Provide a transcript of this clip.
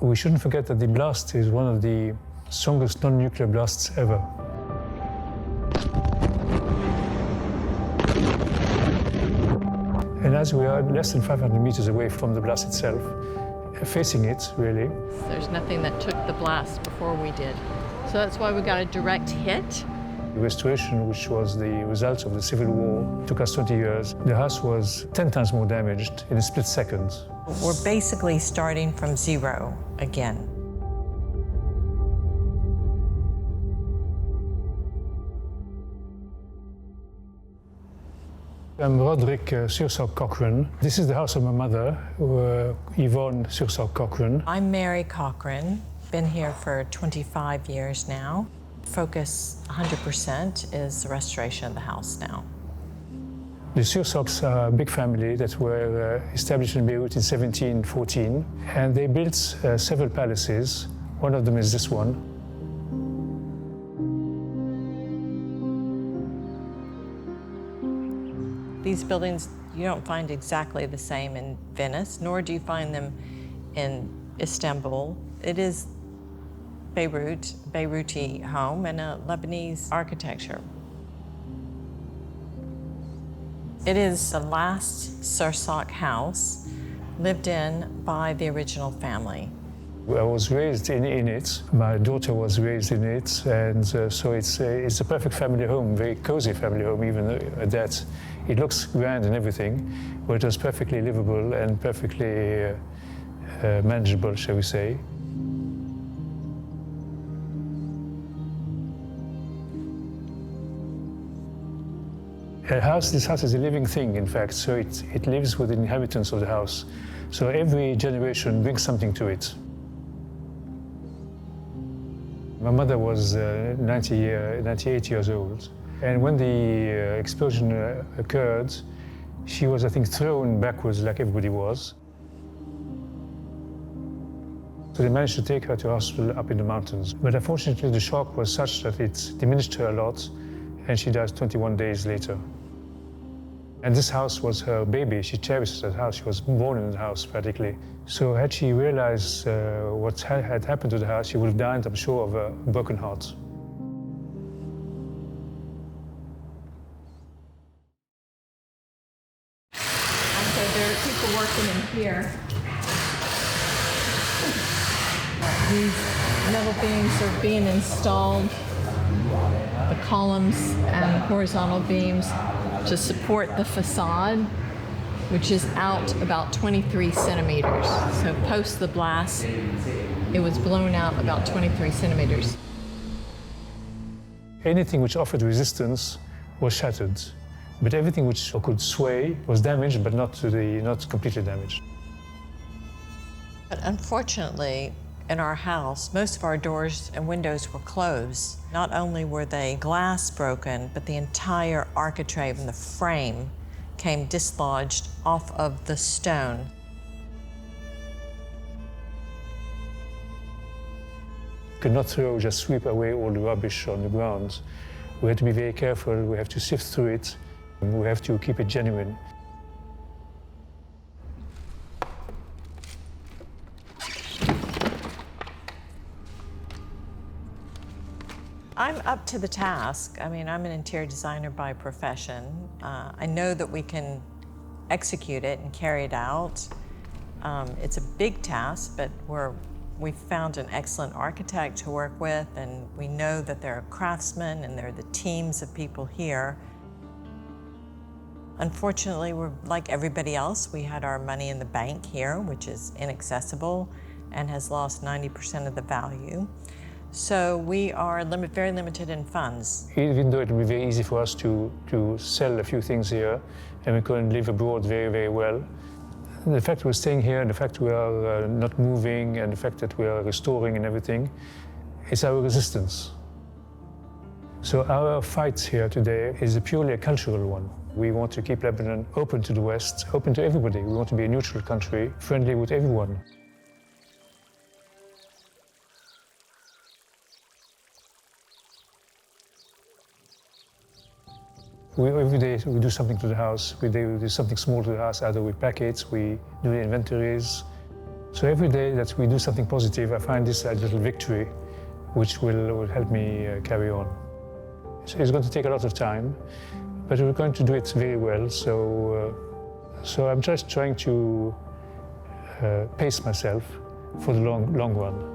We shouldn't forget that the blast is one of the strongest non-nuclear blasts ever. And as we are less than 500 meters away from the blast itself, facing it, really. There's nothing that took the blast before we did. So that's why we got a direct hit. The restoration, which was the result of the Civil War, took us 20 years. The house was 10 times more damaged in a split second. We're basically starting from zero again. I'm Roderick Sursock Cochrane. This is the house of my mother, Yvonne Sursock Cochrane. I'm Mary Cochrane, been here for 25 years now. Focus 100% is the restoration of the house now. The Sursocks are a big family that were established in Beirut in 1714, and they built several palaces. One of them is this one. These buildings, you don't find exactly the same in Venice, nor do you find them in Istanbul. It is Beiruti home and a Lebanese architecture. It is the last Sursock house lived in by the original family. I was raised in it. My daughter was raised in it, and so it's a perfect family home, very cozy family home, even at that. It looks grand and everything, but it was perfectly livable and perfectly manageable, shall we say. This house is a living thing, in fact, so it lives with the inhabitants of the house. So every generation brings something to it. My mother was 98 years old, and when the explosion occurred, she was, I think, thrown backwards like everybody was. So they managed to take her to hospital up in the mountains. But unfortunately, the shock was such that it diminished her a lot, and she died 21 days later. And this house was her baby. She cherished that house. She was born in the house, practically. So had she realized what had happened to the house, she would have died, I'm sure, of a broken heart. Okay, there are people working in here. These metal beams are being installed, the columns and horizontal beams, to support the facade, which is out about 23 centimeters. So post the blast, it was blown out about 23 centimeters. Anything which offered resistance was shattered, but everything which could sway was damaged, but not completely damaged. But unfortunately, in our house, most of our doors and windows were closed. Not only were they glass broken, but the entire architrave and the frame came dislodged off of the stone. We could not just sweep away all the rubbish on the ground. We had to be very careful. We have to sift through it. We have to keep it genuine. I'm up to the task. I mean, I'm an interior designer by profession. I know that we can execute it and carry it out. It's a big task, but we've found an excellent architect to work with, and we know that there are craftsmen and there are the teams of people here. Unfortunately, we're like everybody else. We had our money in the bank here, which is inaccessible and has lost 90% of the value. So we are very limited in funds. Even though it would be very easy for us to sell a few things here, and we couldn't live abroad very, very well, the fact we're staying here, and the fact we are not moving, and the fact that we are restoring and everything, is our resistance. So our fight here today is purely a cultural one. We want to keep Lebanon open to the West, open to everybody. We want to be a neutral country, friendly with everyone. Every day we do something to the house. We do something small to the house. Either we pack it, we do the inventories. So So every day that we do something positive, I find this a little victory, which will help me carry on. So it's going to take a lot of time, but we're going to do it very well. So I'm just trying to pace myself for the long run.